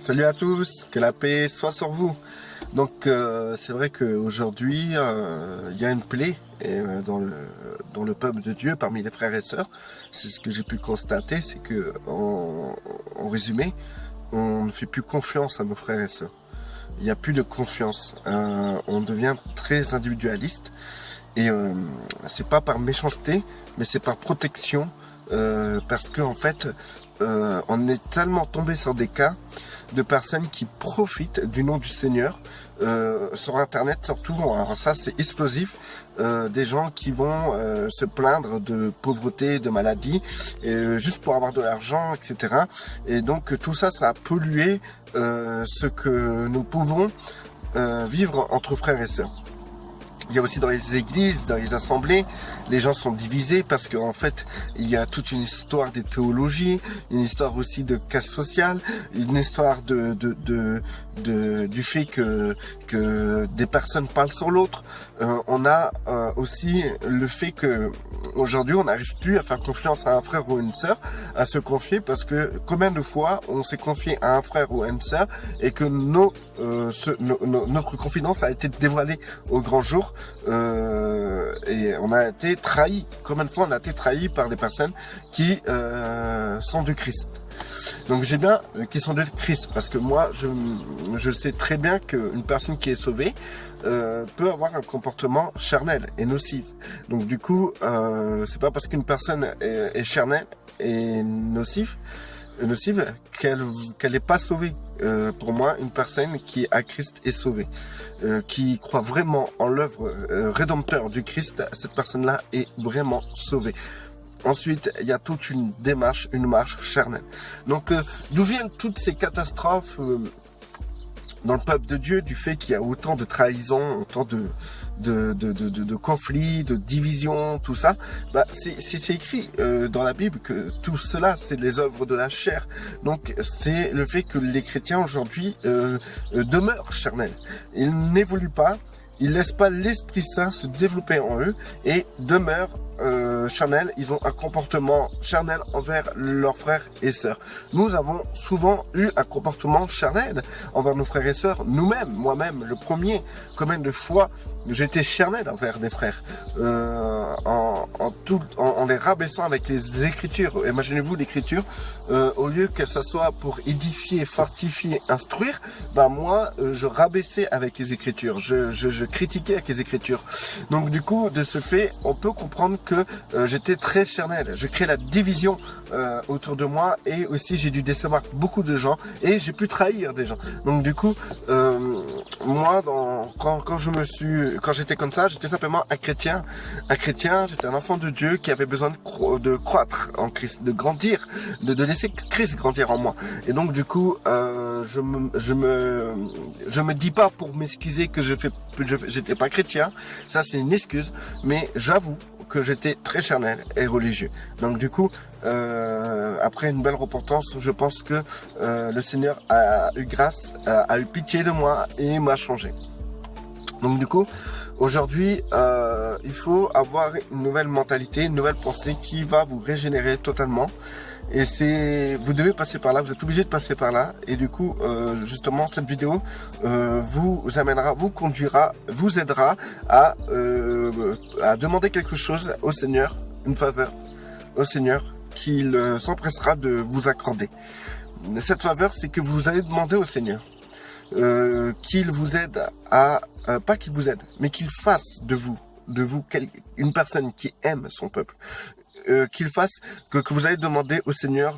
Salut à tous, que la paix soit sur vous. Donc c'est vrai qu'aujourd'hui il y a une plaie dans le peuple de Dieu parmi les frères et sœurs. C'est ce que j'ai pu constater, c'est que en résumé, on ne fait plus confiance à nos frères et sœurs. Il n'y a plus de confiance. On devient très individualiste et c'est pas par méchanceté, mais c'est par protection parce que en fait on est tellement tombé sur des cas de personnes qui profitent du nom du Seigneur sur Internet surtout. Alors ça c'est explosif, des gens qui vont se plaindre de pauvreté, de maladie, juste pour avoir de l'argent, etc. Et donc tout ça, ça a pollué ce que nous pouvons vivre entre frères et sœurs. Il y a aussi dans les églises, dans les assemblées, les gens sont divisés parce qu'en fait, il y a toute une histoire des théologies, une histoire aussi de casse sociale, une histoire du fait que des personnes parlent sur l'autre. On a aussi le fait que aujourd'hui, on n'arrive plus à faire confiance à un frère ou une sœur, à se confier parce que combien de fois on s'est confié à un frère ou à une sœur et que notre confidence a été dévoilée au grand jour. Et on a été trahi. Combien de fois on a été trahi par des personnes qui sont du Christ. Donc j'ai bien qui sont du Christ parce que moi je sais très bien qu'une personne qui est sauvée peut avoir un comportement charnel et nocif. Donc du coup c'est pas parce qu'une personne est charnelle et nocive qu'elle n'est pas sauvée. Pour moi, une personne qui est à Christ est sauvée, qui croit vraiment en l'œuvre rédempteur du Christ, cette personne-là est vraiment sauvée. Ensuite, il y a toute une démarche, une marche charnelle. Donc, d'où viennent toutes ces catastrophes dans le peuple de Dieu, du fait qu'il y a autant de trahisons, autant de conflits, de divisions, tout ça, c'est écrit dans la Bible que tout cela, c'est les œuvres de la chair. Donc, c'est le fait que les chrétiens aujourd'hui demeurent charnels. Ils n'évoluent pas, ils laissent pas l'Esprit Saint se développer en eux et demeurent charnel, ils ont un comportement charnel envers leurs frères et sœurs. Nous avons souvent eu un comportement charnel envers nos frères et sœurs, nous-mêmes, moi-même, le premier. Combien de fois j'étais charnel envers des frères, en les rabaissant avec les Écritures. Imaginez-vous l'Écriture, au lieu que ça soit pour édifier, fortifier, instruire, moi, je rabaissais avec les Écritures, je critiquais avec les Écritures. Donc du coup, de ce fait, on peut comprendre que j'étais très charnel. Je crée la division autour de moi et aussi j'ai dû décevoir beaucoup de gens et j'ai pu trahir des gens. Donc du coup, moi, quand j'étais comme ça, j'étais simplement un chrétien, j'étais un enfant de Dieu qui avait besoin de croître en Christ, de grandir, de laisser Christ grandir en moi. Et donc du coup, je me dis pas pour m'excuser que j'étais pas chrétien, ça c'est une excuse, mais j'avoue que j'étais très charnel et religieux. Donc du coup, après une belle repentance, je pense que le Seigneur a eu grâce, a eu pitié de moi et m'a changé. Donc du coup, aujourd'hui, il faut avoir une nouvelle mentalité, une nouvelle pensée qui va vous régénérer totalement. Et vous devez passer par là, vous êtes obligé de passer par là. Et du coup, justement, cette vidéo vous amènera, vous conduira, vous aidera à demander quelque chose au Seigneur, une faveur au Seigneur qu'il s'empressera de vous accorder. Cette faveur, c'est que vous allez demander au Seigneur qu'il vous aide à, pas qu'il vous aide, mais qu'il fasse de vous une personne qui aime son peuple. Qu'il fasse, que vous allez demander au Seigneur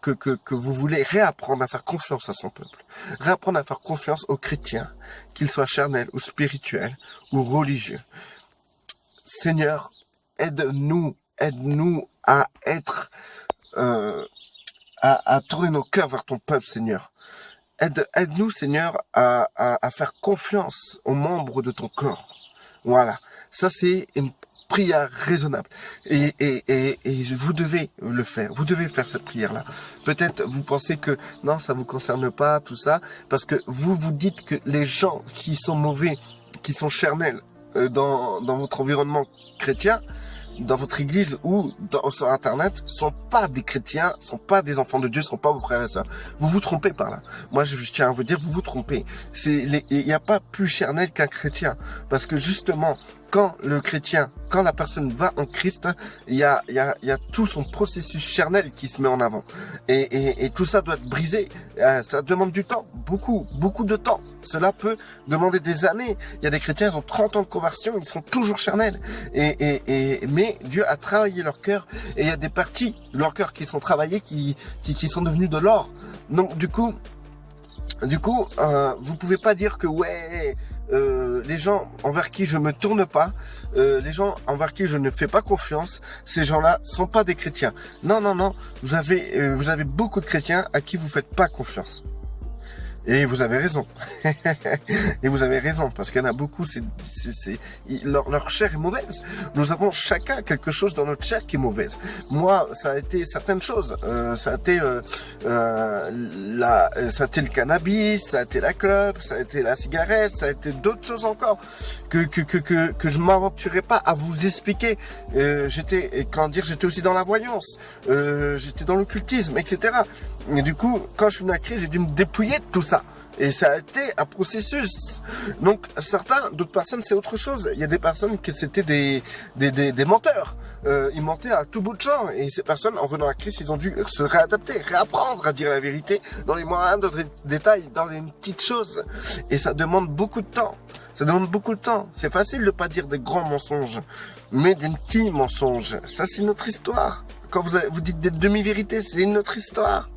que vous voulez réapprendre à faire confiance à son peuple. Réapprendre à faire confiance aux chrétiens, qu'ils soient charnels ou spirituels ou religieux. Seigneur, aide-nous à être, à tourner nos cœurs vers ton peuple, Seigneur. Aide-nous, Seigneur, à faire confiance aux membres de ton corps. Voilà. Ça, c'est une prière raisonnable. Et vous devez le faire. Vous devez faire cette prière-là. Peut-être vous pensez que non, ça vous concerne pas, tout ça, parce que vous vous dites que les gens qui sont mauvais, qui sont charnels dans votre environnement chrétien, dans votre église ou sur Internet sont pas des chrétiens, sont pas des enfants de Dieu, sont pas vos frères et sœurs. Vous vous trompez par là. Moi, je tiens à vous dire, vous vous trompez. Il n'y a pas plus charnel qu'un chrétien. Parce que justement, quand le chrétien, quand la personne va en Christ, il y a tout son processus charnel qui se met en avant. Et tout ça doit être brisé. Ça demande du temps. Beaucoup de temps. Cela peut demander des années. Il y a des chrétiens, ils ont 30 ans de conversion, ils sont toujours charnels. Mais Dieu a travaillé leur cœur. Et il y a des parties de leur cœur qui sont travaillées, qui sont devenues de l'or. Donc, du coup, vous pouvez pas dire que les gens envers qui je me tourne pas, les gens envers qui je ne fais pas confiance, ces gens-là sont pas des chrétiens. Non. Vous avez beaucoup de chrétiens à qui vous faites pas confiance. Et vous avez raison. Et vous avez raison, parce qu'il y en a beaucoup, leur chair est mauvaise. Nous avons chacun quelque chose dans notre chair qui est mauvaise. Moi, ça a été certaines choses. Ça a été le cannabis, ça a été la clope, ça a été la cigarette, ça a été d'autres choses encore que je m'aventurais pas à vous expliquer. J'étais aussi dans la voyance, j'étais dans l'occultisme, etc. Et du coup, quand je suis venu à Christ, j'ai dû me dépouiller de tout ça. Et ça a été un processus. Donc, d'autres personnes, c'est autre chose. Il y a des personnes qui c'était des menteurs. Ils mentaient à tout bout de champ. Et ces personnes, en venant à Christ, ils ont dû se réadapter, réapprendre à dire la vérité dans les moindres détails, dans les petites choses. Et ça demande beaucoup de temps. C'est facile de pas dire des grands mensonges, mais des petits mensonges. Ça, c'est notre histoire. Quand vous dites des demi-vérités, c'est notre histoire.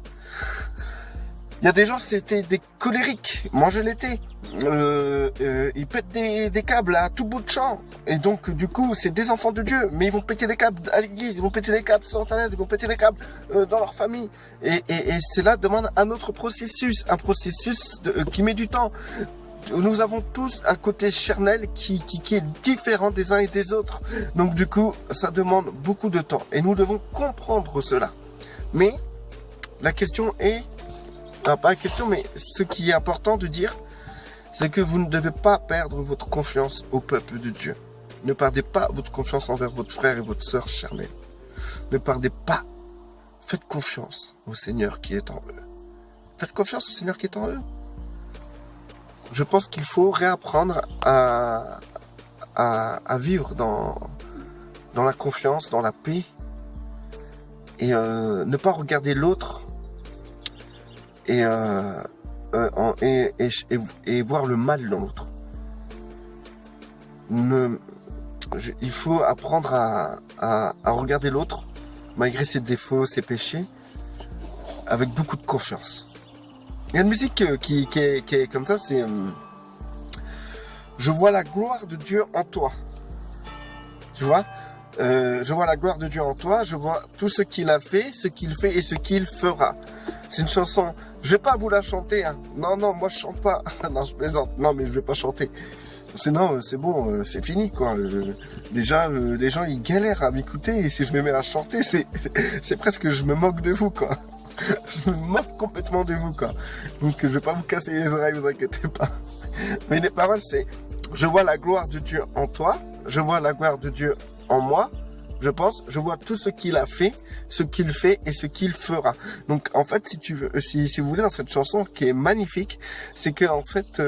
Il y a des gens, c'était des colériques. Moi, je l'étais. Ils pètent des câbles à tout bout de champ. Et donc, du coup, c'est des enfants de Dieu. Mais ils vont péter des câbles à l'église, ils vont péter des câbles sur Internet, ils vont péter des câbles dans leur famille. Et cela demande un autre processus. Un processus qui met du temps. Nous avons tous un côté charnel qui est différent des uns et des autres. Donc, du coup, ça demande beaucoup de temps. Et nous devons comprendre cela. Mais, la question est... pas la question, mais ce qui est important de dire, c'est que vous ne devez pas perdre votre confiance au peuple de Dieu. Ne perdez pas votre confiance envers votre frère et votre sœur charnelle. Ne perdez pas. Faites confiance au Seigneur qui est en eux. Faites confiance au Seigneur qui est en eux. Je pense qu'il faut réapprendre à vivre dans la confiance, dans la paix, et ne pas regarder l'autre et voir le mal dans l'autre. Il faut apprendre à regarder l'autre, malgré ses défauts, ses péchés, avec beaucoup de confiance. Il y a une musique qui est comme ça, c'est je vois la gloire de Dieu en toi. Tu vois, je vois la gloire de Dieu en toi, je vois tout ce qu'il a fait, ce qu'il fait et ce qu'il fera. C'est une chanson, je vais pas vous la chanter, hein. Non, moi je chante pas. Non, je plaisante. Non, mais je vais pas chanter. Sinon, c'est bon, c'est fini, quoi. Déjà, les gens, ils galèrent à m'écouter, et si je me mets à chanter, c'est presque, je me moque de vous, quoi. Je me moque complètement de vous, quoi. Donc, je vais pas vous casser les oreilles, vous inquiétez pas. Mais les paroles, c'est, je vois la gloire de Dieu en toi, je vois la gloire de Dieu en moi, je vois tout ce qu'il a fait, ce qu'il fait et ce qu'il fera. Donc, en fait, si vous voulez, dans cette chanson qui est magnifique, c'est que, en fait,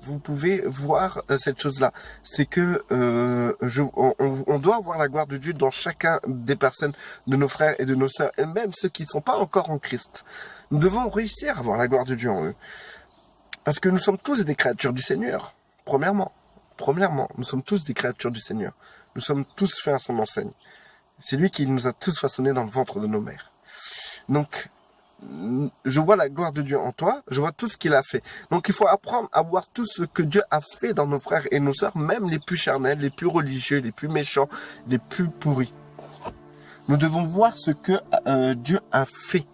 vous pouvez voir cette chose-là. C'est que, on doit voir la gloire de Dieu dans chacun des personnes, de nos frères et de nos sœurs, et même ceux qui ne sont pas encore en Christ. Nous devons réussir à voir la gloire de Dieu en eux. Parce que nous sommes tous des créatures du Seigneur. Premièrement, nous sommes tous des créatures du Seigneur. Nous sommes tous faits à son enseigne. C'est lui qui nous a tous façonnés dans le ventre de nos mères. Donc, je vois la gloire de Dieu en toi, je vois tout ce qu'il a fait. Donc, il faut apprendre à voir tout ce que Dieu a fait dans nos frères et nos sœurs, même les plus charnels, les plus religieux, les plus méchants, les plus pourris. Nous devons voir ce que Dieu a fait.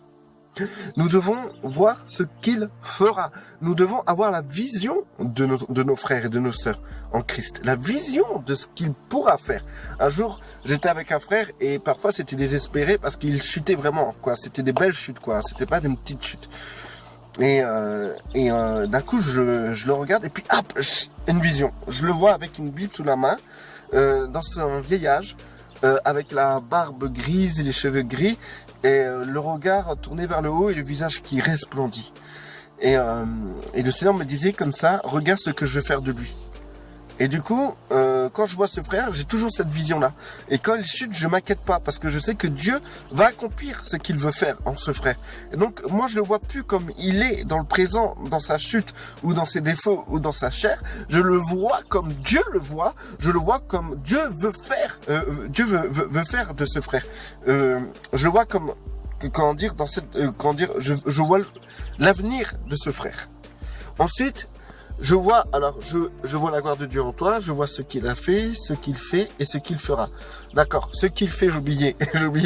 Nous devons voir ce qu'il fera. Nous devons avoir la vision de nos frères et de nos sœurs en Christ. La vision de ce qu'il pourra faire. Un jour, j'étais avec un frère et parfois c'était désespéré parce qu'il chutait vraiment, quoi. C'était des belles chutes, quoi. C'était pas des petites chutes. Et d'un coup, je le regarde et puis hop, une vision. Je le vois avec une Bible sous la main, dans son vieil âge, avec la barbe grise et les cheveux gris, et le regard tourné vers le haut et le visage qui resplendit. Et le Seigneur me disait comme ça, regarde ce que je vais faire de lui. Et du coup, quand je vois ce frère, j'ai toujours cette vision-là. Et quand il chute, je m'inquiète pas, parce que je sais que Dieu va accomplir ce qu'il veut faire en ce frère. Et donc, moi, je le vois plus comme il est dans le présent, dans sa chute, ou dans ses défauts, ou dans sa chair. Je le vois comme Dieu le voit. Je le vois comme Dieu veut faire. Dieu veut faire de ce frère. Je le vois comme, comment dire, dans cette, je vois l'avenir de ce frère. Ensuite, je vois la gloire de Dieu en toi, je vois ce qu'il a fait, ce qu'il fait et ce qu'il fera. D'accord, ce qu'il fait, j'oubliais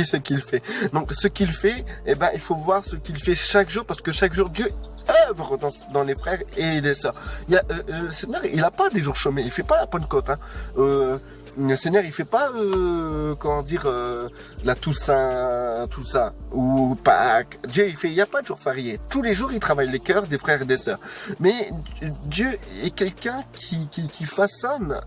ce qu'il fait. Donc, ce qu'il fait, eh ben, il faut voir ce qu'il fait chaque jour, parce que chaque jour, Dieu œuvre dans les frères et les sœurs. Le Seigneur, il a pas des jours chômés, il fait pas la Pentecôte, hein. Le Seigneur, il fait pas, la Toussaint, tout ça, ou Pâques. Dieu, il y a pas de jour férié. Tous les jours, il travaille les cœurs des frères et des sœurs. Mais Dieu est quelqu'un qui façonne,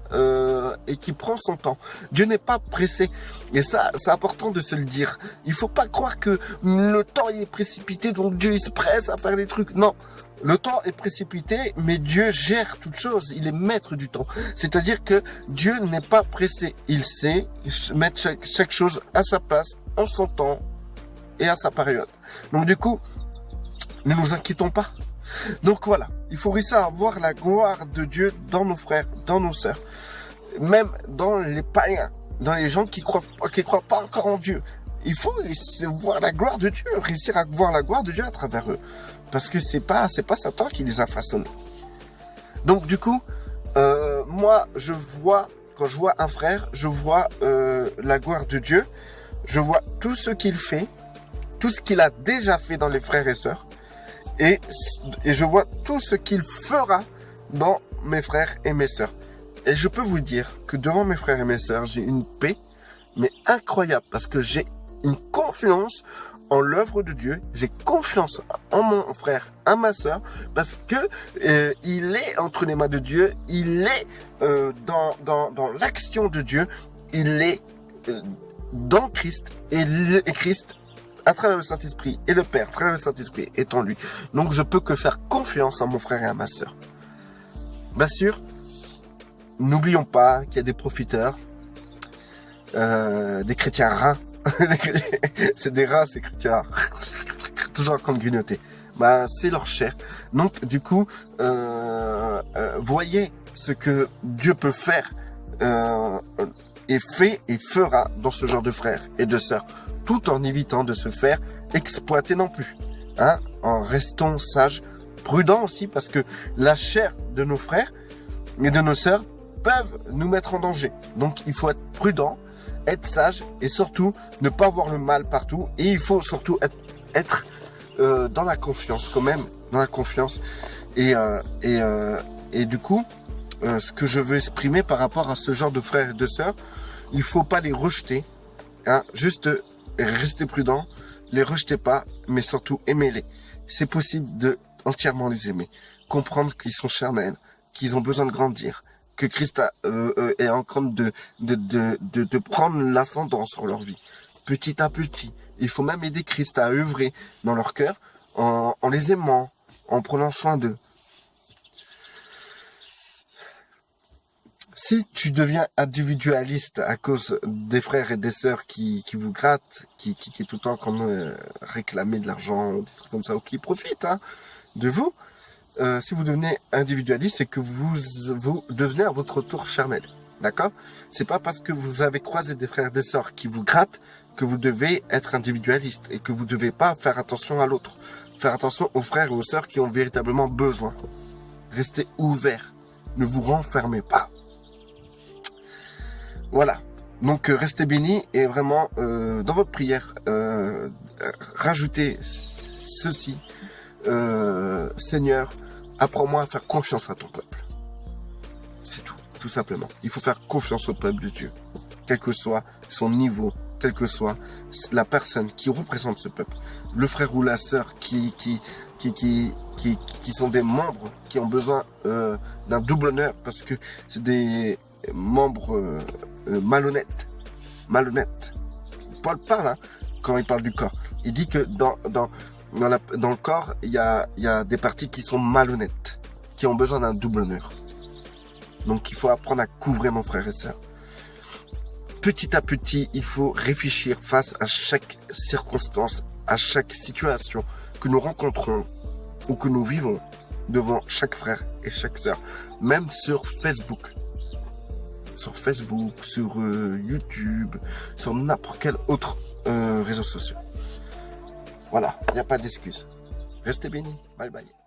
et qui prend son temps. Dieu n'est pas pressé. Et ça, c'est important de se le dire. Il faut pas croire que le temps, il est précipité, donc Dieu, il se presse à faire les trucs. Non. Le temps est précipité, mais Dieu gère toutes choses. Il est maître du temps. C'est-à-dire que Dieu n'est pas pressé. Il sait mettre chaque chose à sa place, en son temps et à sa période. Donc du coup, ne nous inquiétons pas. Donc voilà, il faut réussir à voir la gloire de Dieu dans nos frères, dans nos sœurs. Même dans les païens, dans les gens qui croient pas encore en Dieu. Il faut voir la gloire de Dieu, réussir à voir la gloire de Dieu à travers eux. Parce que c'est pas Satan qui les a façonnés. Donc du coup, moi, quand je vois un frère, je vois la gloire de Dieu. Je vois tout ce qu'il fait, tout ce qu'il a déjà fait dans les frères et sœurs. Et je vois tout ce qu'il fera dans mes frères et mes sœurs. Et je peux vous dire que devant mes frères et mes sœurs, j'ai une paix, mais incroyable, parce que j'ai une confiance en l'œuvre de Dieu, j'ai confiance en mon frère, en ma sœur, parce que il est entre les mains de Dieu, il est dans l'action de Dieu, il est dans Christ, et Christ à travers le Saint-Esprit, et le Père à travers le Saint-Esprit est en lui. Donc je peux que faire confiance à mon frère et à ma sœur. Bien sûr, n'oublions pas qu'il y a des profiteurs, des chrétiens rats. C'est des rats, ces chrétiens. Toujours en train de grignoter. Bah, c'est leur chair. Donc, du coup, voyez ce que Dieu peut faire, et fait et fera dans ce genre de frères et de sœurs, tout en évitant de se faire exploiter non plus. Hein, en restant sages, prudents aussi, parce que la chair de nos frères et de nos sœurs peuvent nous mettre en danger. Donc, il faut être prudent, être sage et surtout ne pas voir le mal partout. Et il faut surtout être dans la confiance quand même, dans la confiance. Et du coup, ce que je veux exprimer par rapport à ce genre de frères et de sœurs, il faut pas les rejeter. Hein, juste rester prudent, les rejetez pas, mais surtout aimez-les. C'est possible de entièrement les aimer, comprendre qu'ils sont charnels, qu'ils ont besoin de grandir, que Christ est en train de prendre l'ascendant sur leur vie, petit à petit. Il faut même aider Christ à œuvrer dans leur cœur en les aimant, en prenant soin d'eux. Si tu deviens individualiste à cause des frères et des sœurs qui vous grattent, qui est tout le temps comme réclamer de l'argent, des trucs comme ça, ou qui profitent de vous, si vous devenez individualiste, c'est que vous devenez à votre tour charnel. D'accord? C'est pas parce que vous avez croisé des frères et des sœurs qui vous grattent que vous devez être individualiste et que vous devez pas faire attention à l'autre. Faire attention aux frères et aux sœurs qui ont véritablement besoin. Restez ouverts. Ne vous renfermez pas. Voilà. Donc restez bénis et vraiment dans votre prière, rajoutez ceci. Seigneur, apprends-moi à faire confiance à ton peuple. C'est tout simplement. Il faut faire confiance au peuple de Dieu, quel que soit son niveau, quelle que soit la personne qui représente ce peuple, le frère ou la sœur qui sont des membres qui ont besoin d'un double honneur parce que c'est des membres malhonnêtes. malhonnête. Paul parle, hein, quand il parle du corps. Il dit que dans le corps, il y a des parties qui sont malhonnêtes, qui ont besoin d'un double honneur. Donc il faut apprendre à couvrir, mon frère et sœur. Petit à petit, il faut réfléchir face à chaque circonstance, à chaque situation que nous rencontrons ou que nous vivons devant chaque frère et chaque sœur. Même sur Facebook. Sur YouTube, sur n'importe quel autre réseau social. Voilà, il n'y a pas d'excuse. Restez bénis. Bye bye.